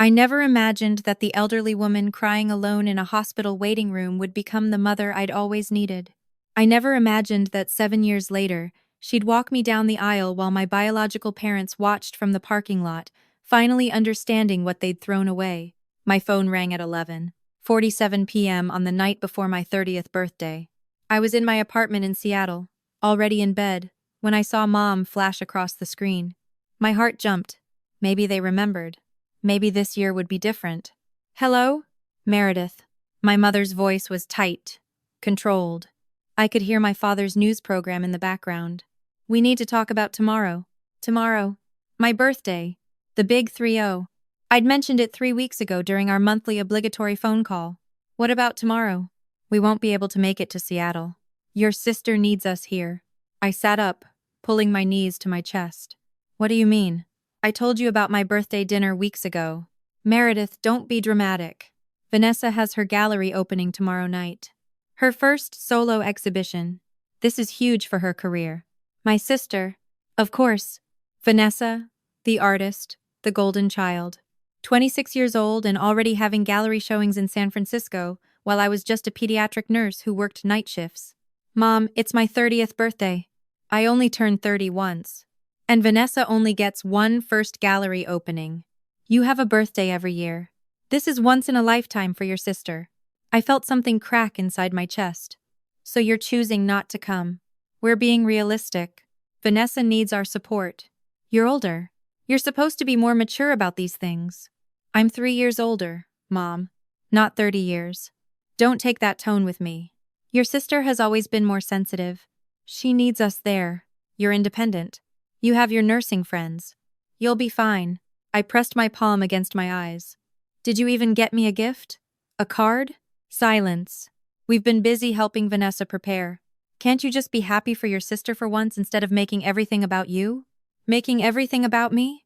I never imagined that the elderly woman crying alone in a hospital waiting room would become the mother I'd always needed. I never imagined that 7 years later, she'd walk me down the aisle while my biological parents watched from the parking lot, finally understanding what they'd thrown away. My phone rang at 11:47 p.m. on the night before my 30th birthday. I was in my apartment in Seattle, already in bed, when I saw Mom flash across the screen. My heart jumped. Maybe they remembered. Maybe this year would be different. "Hello? Meredith." My mother's voice was tight, controlled. I could hear my father's news program in the background. "We need to talk about tomorrow." Tomorrow. My birthday. The big 3-0. I'd mentioned it 3 weeks ago during our monthly obligatory phone call. "What about tomorrow?" "We won't be able to make it to Seattle. Your sister needs us here." I sat up, pulling my knees to my chest. "What do you mean? I told you about my birthday dinner weeks ago." "Meredith, don't be dramatic. Vanessa has her gallery opening tomorrow night. Her first solo exhibition. This is huge for her career." My sister. Of course. Vanessa, the artist, the golden child. 26 years old and already having gallery showings in San Francisco, while I was just a pediatric nurse who worked night shifts. "Mom, it's my 30th birthday. I only turned 30 once. And Vanessa only gets one first gallery opening. You have a birthday every year. This is once in a lifetime for your sister." I felt something crack inside my chest. "So you're choosing not to come." "We're being realistic. Vanessa needs our support. You're older. You're supposed to be more mature about these things." "I'm 3 years older, Mom. Not 30 years. Don't take that tone with me. Your sister has always been more sensitive. She needs us there. You're independent. You have your nursing friends. You'll be fine." I pressed my palm against my eyes. "Did you even get me a gift? A card?" Silence. "We've been busy helping Vanessa prepare. Can't you just be happy for your sister for once instead of making everything about you?" "Making everything about me?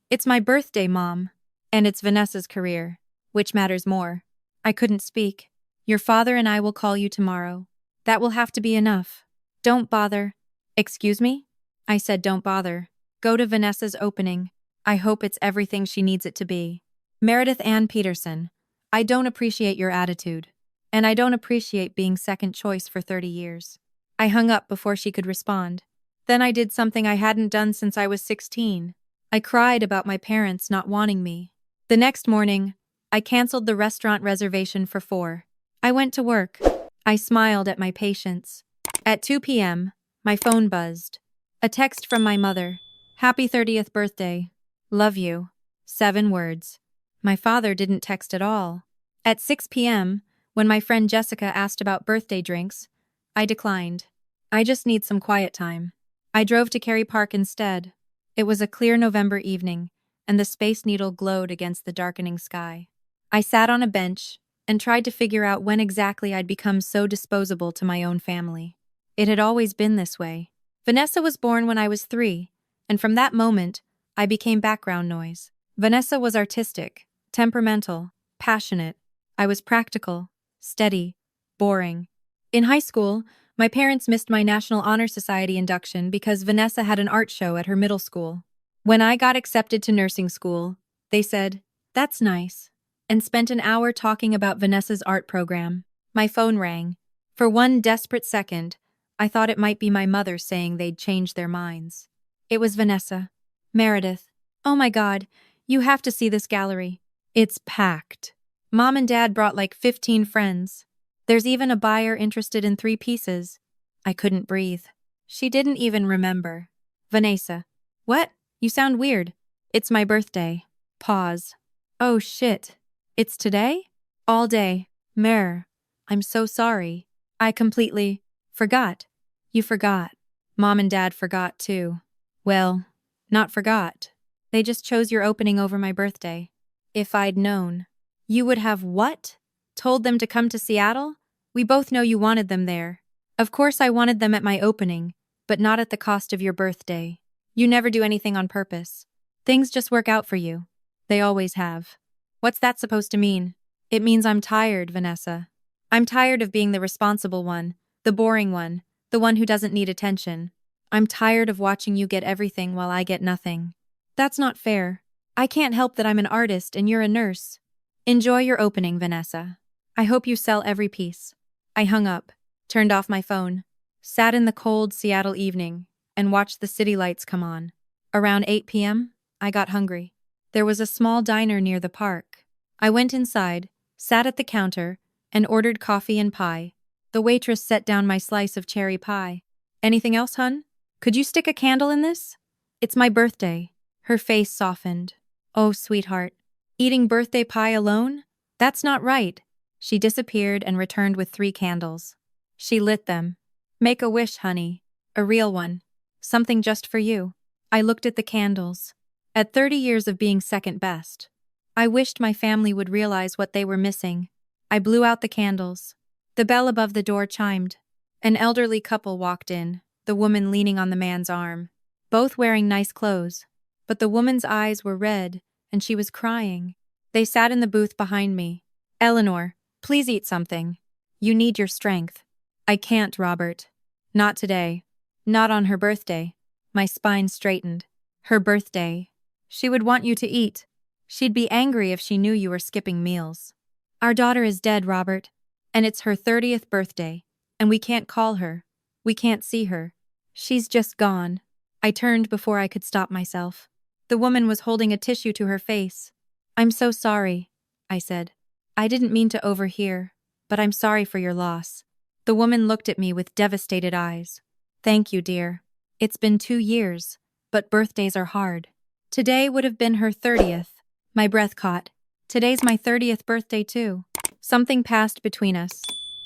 It's my birthday, Mom. And it's Vanessa's career. Which matters more?" I couldn't speak. "Your father and I will call you tomorrow. That will have to be enough. Don't bother." "Excuse me?" I said don't bother. "Go to Vanessa's opening. I hope it's everything she needs it to be." Meredith Ann Peterson. I don't appreciate your attitude. And I don't appreciate being second choice for 30 years. I hung up before she could respond. Then I did something I hadn't done since I was 16. I cried about my parents not wanting me. The next morning, I canceled the restaurant reservation for 4. I went to work. I smiled at my patients. At 2 p.m., my phone buzzed. A text from my mother. "Happy 30th birthday. Love you." 7 words. My father didn't text at all. At 6 p.m., when my friend Jessica asked about birthday drinks, I declined. "I just need some quiet time." I drove to Cary Park instead. It was a clear November evening, and the Space Needle glowed against the darkening sky. I sat on a bench and tried to figure out when exactly I'd become so disposable to my own family. It had always been this way. Vanessa was born when I was 3, and from that moment, I became background noise. Vanessa was artistic, temperamental, passionate. I was practical, steady, boring. In high school, my parents missed my National Honor Society induction because Vanessa had an art show at her middle school. When I got accepted to nursing school, they said, "That's nice," and spent an hour talking about Vanessa's art program. My phone rang. For one desperate second, I thought it might be my mother saying they'd changed their minds. It was Vanessa. "Meredith. Oh my God, you have to see this gallery. It's packed. Mom and Dad brought like 15 friends. There's even a buyer interested in 3 pieces." I couldn't breathe. She didn't even remember. "Vanessa. What? You sound weird." "It's my birthday." Pause. "Oh shit. It's today?" "All day. Mer. I'm so sorry. I completely forgot." "You forgot. Mom and Dad forgot too." "Well, not forgot. They just chose your opening over my birthday." "If I'd known." "You would have what? Told them to come to Seattle? We both know you wanted them there." "Of course I wanted them at my opening, but not at the cost of your birthday. You never do anything on purpose. Things just work out for you. They always have." "What's that supposed to mean?" "It means I'm tired, Vanessa. I'm tired of being the responsible one, the boring one, the one who doesn't need attention. I'm tired of watching you get everything while I get nothing." "That's not fair." I can't help that I'm an artist and you're a nurse. Enjoy your opening, Vanessa. I hope you sell every piece. I hung up, turned off my phone, sat in the cold Seattle evening, and watched the city lights come on. Around 8 p.m., I got hungry. There was a small diner near the park. I went inside, sat at the counter, and ordered coffee and pie. The waitress set down my slice of cherry pie. Anything else, hun? Could you stick a candle in this? It's my birthday. Her face softened. Oh, sweetheart. Eating birthday pie alone? That's not right. She disappeared and returned with 3 candles. She lit them. Make a wish, honey. A real one. Something just for you. I looked at the candles. At 30 years of being second best, I wished my family would realize what they were missing. I blew out the candles. The bell above the door chimed. An elderly couple walked in, the woman leaning on the man's arm, both wearing nice clothes. But the woman's eyes were red, and she was crying. They sat in the booth behind me. Eleanor, please eat something. You need your strength. I can't, Robert. Not today. Not on her birthday. My spine straightened. Her birthday. She would want you to eat. She'd be angry if she knew you were skipping meals. Our daughter is dead, Robert. And it's her 30th birthday. And we can't call her. We can't see her. She's just gone. I turned before I could stop myself. The woman was holding a tissue to her face. I'm so sorry, I said. I didn't mean to overhear, but I'm sorry for your loss. The woman looked at me with devastated eyes. Thank you, dear. It's been 2 years, but birthdays are hard. Today would have been her 30th. My breath caught. Today's my 30th birthday, too. Something passed between us.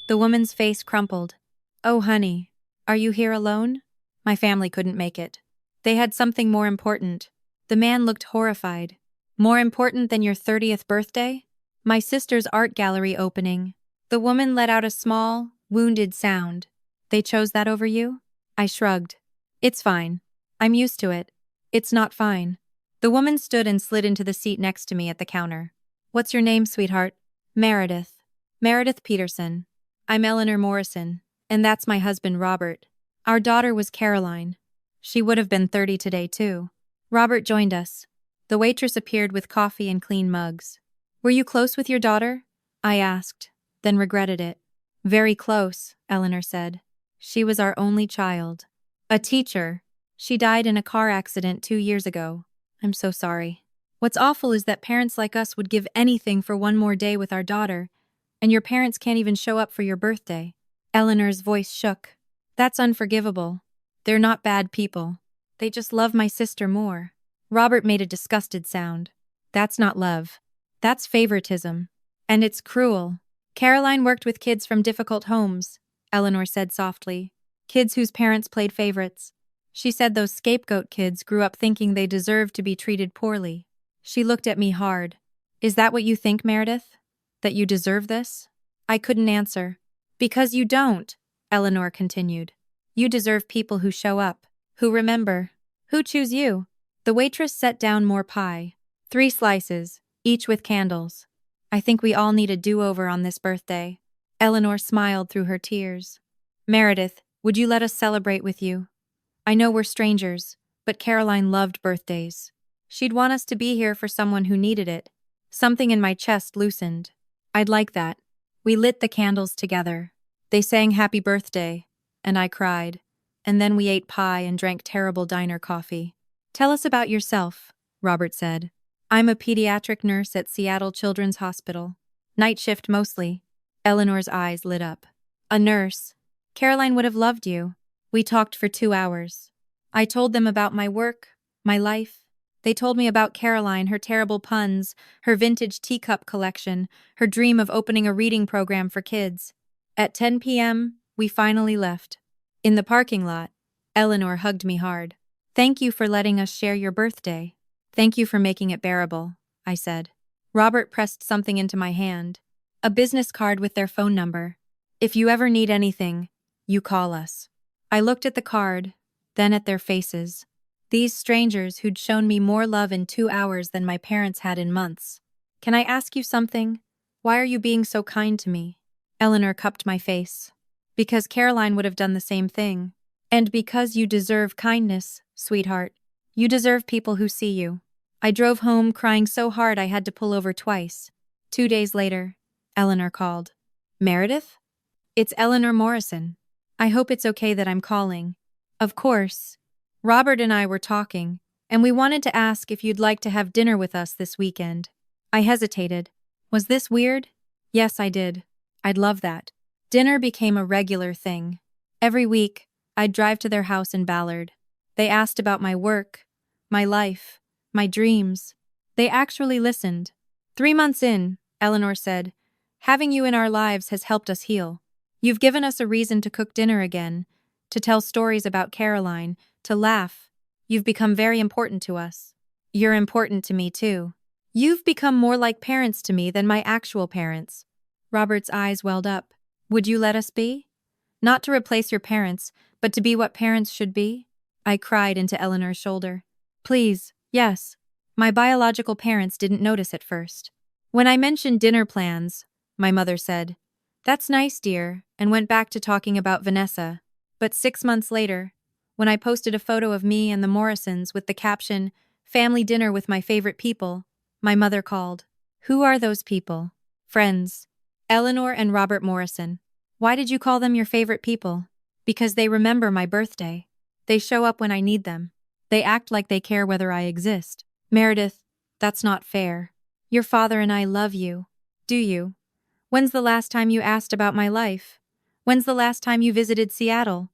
The woman's face crumpled. Oh, honey, are you here alone? My family couldn't make it. They had something more important. The man looked horrified. More important than your 30th birthday? My sister's art gallery opening. The woman let out a small, wounded sound. They chose that over you? I shrugged. It's fine. I'm used to it. It's not fine. The woman stood and slid into the seat next to me at the counter. What's your name, sweetheart? Meredith. Meredith Peterson. I'm Eleanor Morrison, and that's my husband, Robert. Our daughter was Caroline. She would have been 30 today, too. Robert joined us. The waitress appeared with coffee and clean mugs. Were you close with your daughter? I asked, then regretted it. Very close, Eleanor said. She was our only child. A teacher. She died in a car accident 2 years ago. I'm so sorry. What's awful is that parents like us would give anything for one more day with our daughter, and your parents can't even show up for your birthday. Eleanor's voice shook. That's unforgivable. They're not bad people. They just love my sister more. Robert made a disgusted sound. That's not love. That's favoritism. And it's cruel. Caroline worked with kids from difficult homes, Eleanor said softly. Kids whose parents played favorites. She said those scapegoat kids grew up thinking they deserved to be treated poorly. She looked at me hard. Is that what you think, Meredith? That you deserve this? I couldn't answer. Because you don't, Eleanor continued. You deserve people who show up, who remember, who choose you. The waitress set down more pie. 3 slices, each with candles. I think we all need a do-over on this birthday. Eleanor smiled through her tears. Meredith, would you let us celebrate with you? I know we're strangers, but Caroline loved birthdays. She'd want us to be here for someone who needed it. Something in my chest loosened. I'd like that. We lit the candles together. They sang happy birthday, and I cried. And then we ate pie and drank terrible diner coffee. Tell us about yourself, Robert said. I'm a pediatric nurse at Seattle Children's Hospital. Night shift mostly. Eleanor's eyes lit up. A nurse. Caroline would have loved you. We talked for 2 hours. I told them about my work, my life. They told me about Caroline, her terrible puns, her vintage teacup collection, her dream of opening a reading program for kids. At 10 p.m., we finally left. In the parking lot, Eleanor hugged me hard. Thank you for letting us share your birthday. Thank you for making it bearable, I said. Robert pressed something into my hand. A business card with their phone number. If you ever need anything, you call us. I looked at the card, then at their faces. These strangers who'd shown me more love in 2 hours than my parents had in months. Can I ask you something? Why are you being so kind to me? Eleanor cupped my face. Because Caroline would have done the same thing. And because you deserve kindness, sweetheart. You deserve people who see you. I drove home crying so hard I had to pull over twice. 2 days later, Eleanor called. Meredith? It's Eleanor Morrison. I hope it's okay that I'm calling. Of course. Robert and I were talking, and we wanted to ask if you'd like to have dinner with us this weekend. I hesitated. Was this weird? Yes, I did. I'd love that. Dinner became a regular thing. Every week, I'd drive to their house in Ballard. They asked about my work, my life, my dreams. They actually listened. 3 months in, Eleanor said, having you in our lives has helped us heal. You've given us a reason to cook dinner again, to tell stories about Caroline, to laugh. You've become very important to us. You're important to me too. You've become more like parents to me than my actual parents. Robert's eyes welled up. Would you let us be? Not to replace your parents, but to be what parents should be? I cried into Eleanor's shoulder. Please, yes. My biological parents didn't notice at first. When I mentioned dinner plans, my mother said, "That's nice, dear," and went back to talking about Vanessa. But 6 months later, when I posted a photo of me and the Morrisons with the caption, "Family dinner with my favorite people," my mother called. Who are those people? Friends. Eleanor and Robert Morrison. Why did you call them your favorite people? Because they remember my birthday. They show up when I need them. They act like they care whether I exist. Meredith, that's not fair. Your father and I love you. Do you? When's the last time you asked about my life? When's the last time you visited Seattle?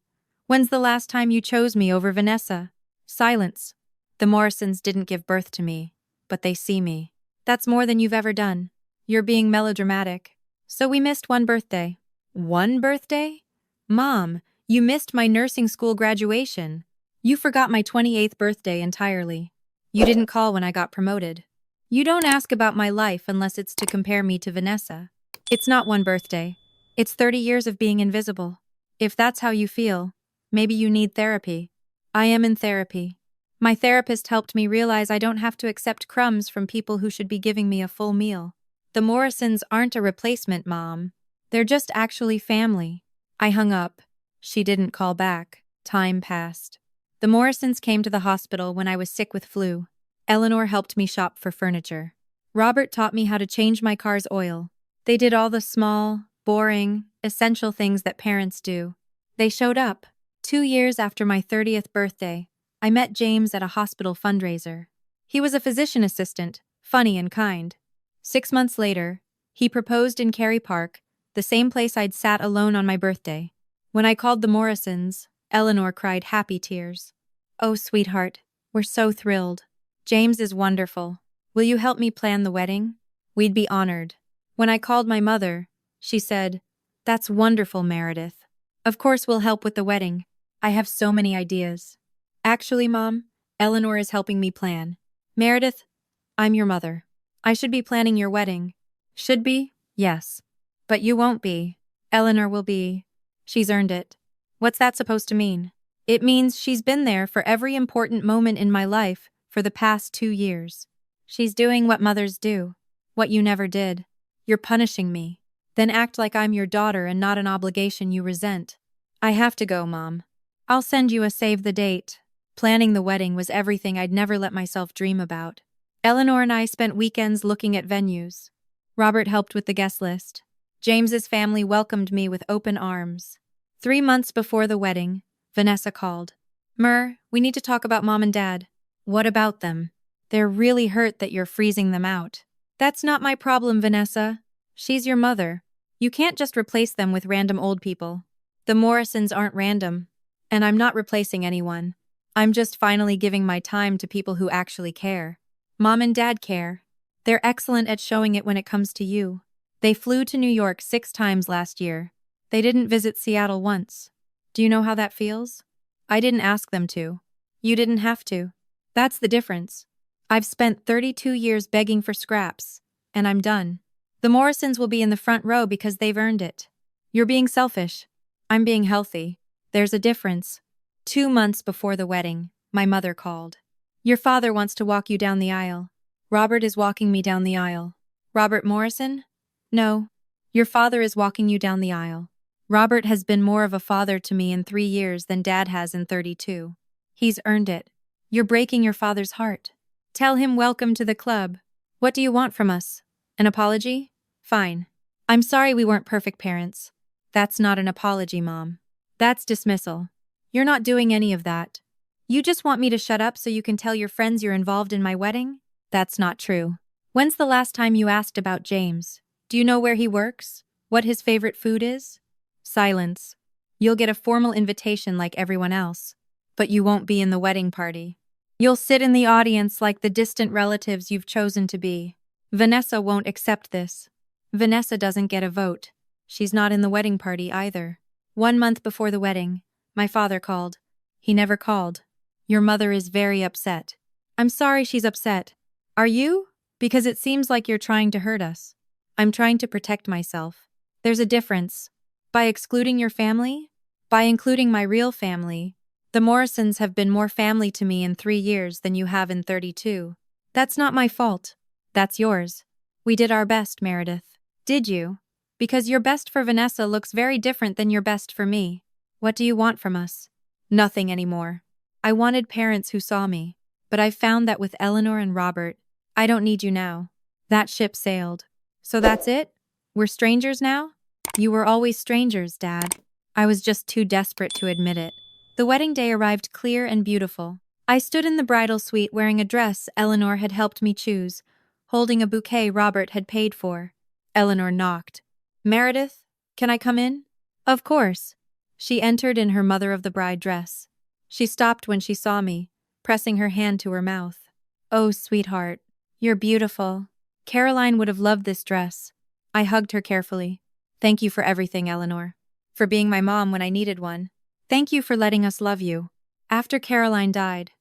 When's the last time you chose me over Vanessa? Silence. The Morrisons didn't give birth to me, but they see me. That's more than you've ever done. You're being melodramatic. So we missed one birthday. One birthday? Mom, you missed my nursing school graduation. You forgot my 28th birthday entirely. You didn't call when I got promoted. You don't ask about my life unless it's to compare me to Vanessa. It's not one birthday. It's 30 years of being invisible. If that's how you feel, maybe you need therapy. I am in therapy. My therapist helped me realize I don't have to accept crumbs from people who should be giving me a full meal. The Morrisons aren't a replacement, Mom. They're just actually family. I hung up. She didn't call back. Time passed. The Morrisons came to the hospital when I was sick with flu. Eleanor helped me shop for furniture. Robert taught me how to change my car's oil. They did all the small, boring, essential things that parents do. They showed up. 2 years after my 30th birthday, I met James at a hospital fundraiser. He was a physician assistant, funny and kind. 6 months later, he proposed in Cary Park, the same place I'd sat alone on my birthday. When I called the Morrisons, Eleanor cried happy tears. Oh, sweetheart, we're so thrilled. James is wonderful. Will you help me plan the wedding? We'd be honored. When I called my mother, she said, That's wonderful, Meredith. Of course we'll help with the wedding. I have so many ideas. Actually, Mom, Eleanor is helping me plan. Meredith, I'm your mother. I should be planning your wedding. Should be? Yes. But you won't be. Eleanor will be. She's earned it. What's that supposed to mean? It means she's been there for every important moment in my life for the past 2 years. She's doing what mothers do. What you never did. You're punishing me. Then act like I'm your daughter and not an obligation you resent. I have to go, Mom. I'll send you a save the date. Planning the wedding was everything I'd never let myself dream about. Eleanor and I spent weekends looking at venues. Robert helped with the guest list. James's family welcomed me with open arms. 3 months before the wedding, Vanessa called. Mer, we need to talk about Mom and Dad. What about them? They're really hurt that you're freezing them out. That's not my problem, Vanessa. She's your mother. You can't just replace them with random old people. The Morrisons aren't random. And I'm not replacing anyone. I'm just finally giving my time to people who actually care. Mom and Dad care. They're excellent at showing it when it comes to you. They flew to New York 6 times last year. They didn't visit Seattle once. Do you know how that feels? I didn't ask them to. You didn't have to. That's the difference. I've spent 32 years begging for scraps, and I'm done. The Morrisons will be in the front row because they've earned it. You're being selfish. I'm being healthy. There's a difference. 2 months before the wedding, my mother called. Your father wants to walk you down the aisle. Robert is walking me down the aisle. Robert Morrison? No. Your father is walking you down the aisle. Robert has been more of a father to me in 3 years than Dad has in 32. He's earned it. You're breaking your father's heart. Tell him welcome to the club. What do you want from us? An apology? Fine. I'm sorry we weren't perfect parents. That's not an apology, Mom. That's dismissal. You're not doing any of that. You just want me to shut up so you can tell your friends you're involved in my wedding? That's not true. When's the last time you asked about James? Do you know where he works? What his favorite food is? Silence. You'll get a formal invitation like everyone else, but you won't be in the wedding party. You'll sit in the audience like the distant relatives you've chosen to be. Vanessa won't accept this. Vanessa doesn't get a vote. She's not in the wedding party either. 1 month before the wedding, my father called. He never called. Your mother is very upset. I'm sorry she's upset. Are you? Because it seems like you're trying to hurt us. I'm trying to protect myself. There's a difference. By excluding your family? By including my real family. The Morrisons have been more family to me in 3 years than you have in 32. That's not my fault. That's yours. We did our best, Meredith. Did you? Because your best for Vanessa looks very different than your best for me. What do you want from us? Nothing anymore. I wanted parents who saw me, but I've found that with Eleanor and Robert, I don't need you now. That ship sailed. So that's it? We're strangers now? You were always strangers, Dad. I was just too desperate to admit it. The wedding day arrived clear and beautiful. I stood in the bridal suite wearing a dress Eleanor had helped me choose, holding a bouquet Robert had paid for. Eleanor knocked. Meredith, can I come in? Of course. She entered in her mother of the bride dress. She stopped when she saw me, pressing her hand to her mouth. Oh, sweetheart, you're beautiful. Caroline would have loved this dress. I hugged her carefully. Thank you for everything, Eleanor. For being my mom when I needed one. Thank you for letting us love you. After Caroline died,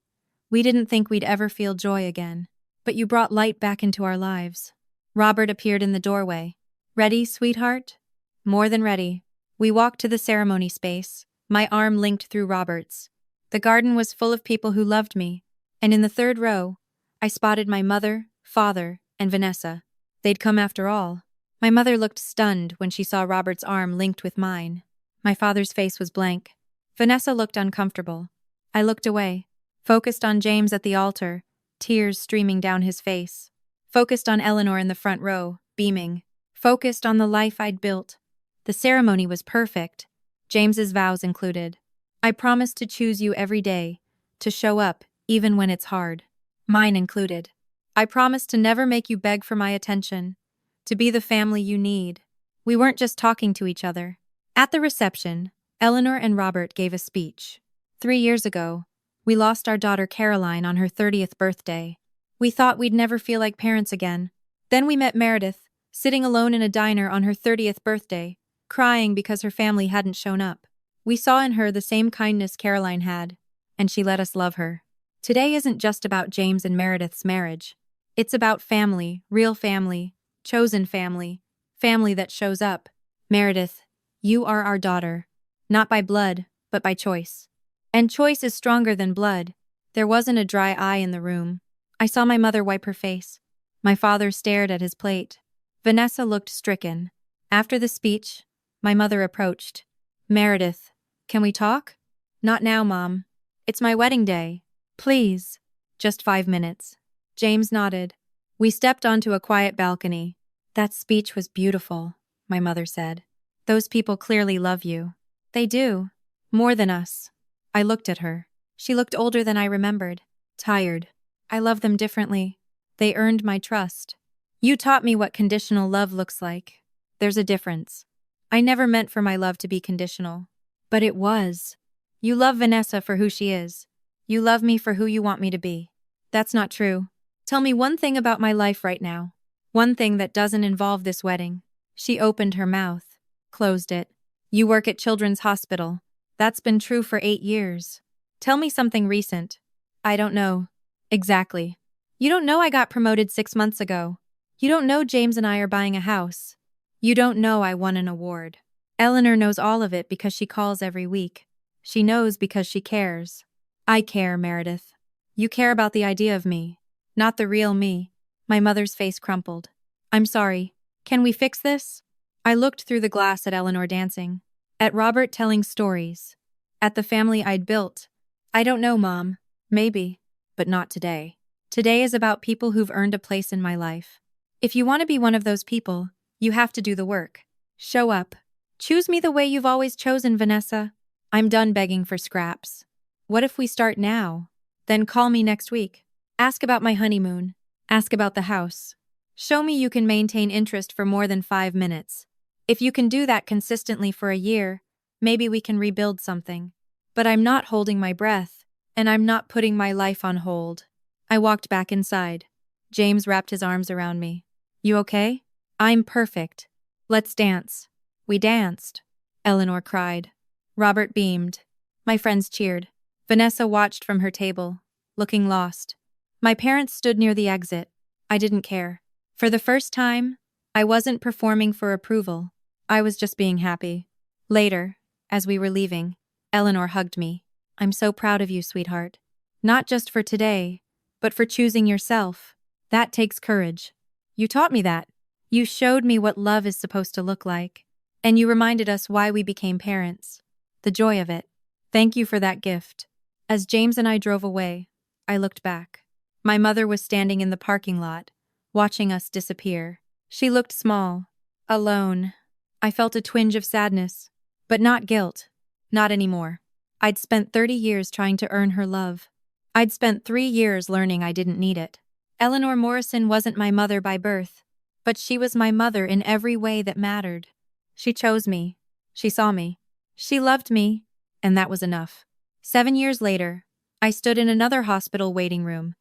we didn't think we'd ever feel joy again. But you brought light back into our lives. Robert appeared in the doorway. Ready, sweetheart? More than ready. We walked to the ceremony space, my arm linked through Robert's. The garden was full of people who loved me, and in the third row, I spotted my mother, father, and Vanessa. They'd come after all. My mother looked stunned when she saw Robert's arm linked with mine. My father's face was blank. Vanessa looked uncomfortable. I looked away, focused on James at the altar, tears streaming down his face. Focused on Eleanor in the front row, beaming. Focused on the life I'd built. The ceremony was perfect, James's vows included. I promised to choose you every day, to show up, even when it's hard. Mine included. I promised to never make you beg for my attention, to be the family you need. We weren't just talking to each other. At the reception, Eleanor and Robert gave a speech. 3 years ago, we lost our daughter Caroline on her 30th birthday. We thought we'd never feel like parents again. Then we met Meredith, sitting alone in a diner on her 30th birthday, crying because her family hadn't shown up. We saw in her the same kindness Caroline had, and she let us love her. Today isn't just about James and Meredith's marriage. It's about family, real family, chosen family, family that shows up. Meredith, you are our daughter. Not by blood, but by choice. And choice is stronger than blood. There wasn't a dry eye in the room. I saw my mother wipe her face. My father stared at his plate. Vanessa looked stricken. After the speech, my mother approached. Meredith, can we talk? Not now, Mom. It's my wedding day. Please. Just 5 minutes. James nodded. We stepped onto a quiet balcony. That speech was beautiful, my mother said. Those people clearly love you. They do. More than us. I looked at her. She looked older than I remembered. Tired. I love them differently. They earned my trust. You taught me what conditional love looks like. There's a difference. I never meant for my love to be conditional. But it was. You love Vanessa for who she is. You love me for who you want me to be. That's not true. Tell me one thing about my life right now. One thing that doesn't involve this wedding. She opened her mouth, closed it. You work at Children's Hospital. That's been true for 8 years. Tell me something recent. I don't know. Exactly. You don't know I got promoted 6 months ago. You don't know James and I are buying a house. You don't know I won an award. Eleanor knows all of it because she calls every week. She knows because she cares. I care, Meredith. You care about the idea of me, not the real me. My mother's face crumpled. I'm sorry. Can we fix this? I looked through the glass at Eleanor dancing, at Robert telling stories, at the family I'd built. I don't know, Mom. Maybe, but not today. Today is about people who've earned a place in my life. If you want to be one of those people, you have to do the work. Show up. Choose me the way you've always chosen, Vanessa. I'm done begging for scraps. What if we start now? Then call me next week. Ask about my honeymoon. Ask about the house. Show me you can maintain interest for more than 5 minutes. If you can do that consistently for a year, maybe we can rebuild something. But I'm not holding my breath, and I'm not putting my life on hold. I walked back inside. James wrapped his arms around me. You okay? I'm perfect. Let's dance. We danced. Eleanor cried. Robert beamed. My friends cheered. Vanessa watched from her table, looking lost. My parents stood near the exit. I didn't care. For the first time, I wasn't performing for approval. I was just being happy. Later, as we were leaving, Eleanor hugged me. I'm so proud of you, sweetheart. Not just for today, but for choosing yourself. That takes courage. You taught me that. You showed me what love is supposed to look like. And you reminded us why we became parents. The joy of it. Thank you for that gift. As James and I drove away, I looked back. My mother was standing in the parking lot, watching us disappear. She looked small, alone. I felt a twinge of sadness, but not guilt. Not anymore. I'd spent 30 years trying to earn her love. I'd spent 3 years learning I didn't need it. Eleanor Morrison wasn't my mother by birth, but she was my mother in every way that mattered. She chose me. She saw me. She loved me, and that was enough. 7 years later, I stood in another hospital waiting room,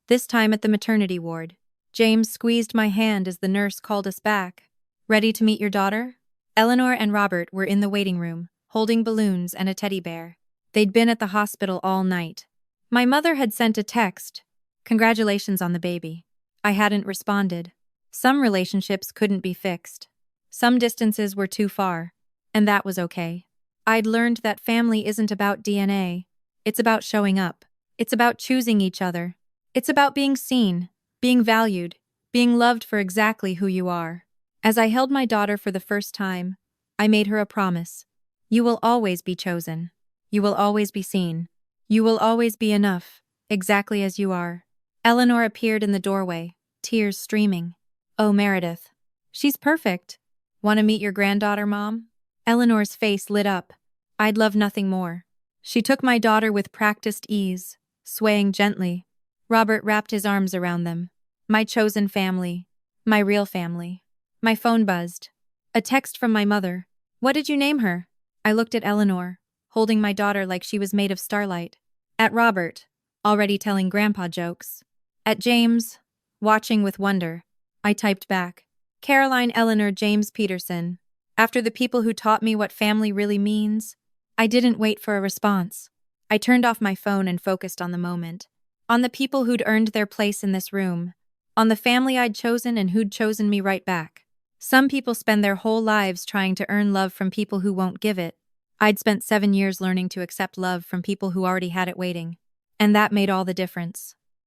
this time at the maternity ward. James squeezed my hand as the nurse called us back. Ready to meet your daughter? Eleanor and Robert were in the waiting room, holding balloons and a teddy bear. They'd been at the hospital all night. My mother had sent a text. Congratulations on the baby. I hadn't responded. Some relationships couldn't be fixed. Some distances were too far, and that was okay. I'd learned that family isn't about DNA. It's about showing up. It's about choosing each other. It's about being seen, being valued, being loved for exactly who you are. As I held my daughter for the first time, I made her a promise. You will always be chosen. You will always be seen. You will always be enough, exactly as you are. Eleanor appeared in the doorway, tears streaming. Oh, Meredith. She's perfect. Want to meet your granddaughter, Mom? Eleanor's face lit up. I'd love nothing more. She took my daughter with practiced ease, swaying gently. Robert wrapped his arms around them. My chosen family. My real family. My phone buzzed. A text from my mother. What did you name her? I looked at Eleanor, holding my daughter like she was made of starlight. At Robert, already telling grandpa jokes. At James, watching with wonder. I typed back. Caroline Eleanor James Peterson. After the people who taught me what family really means, I didn't wait for a response. I turned off my phone and focused on the moment. On the people who'd earned their place in this room. On the family I'd chosen and who'd chosen me right back. Some people spend their whole lives trying to earn love from people who won't give it. I'd spent 7 years learning to accept love from people who already had it waiting. And that made all the difference.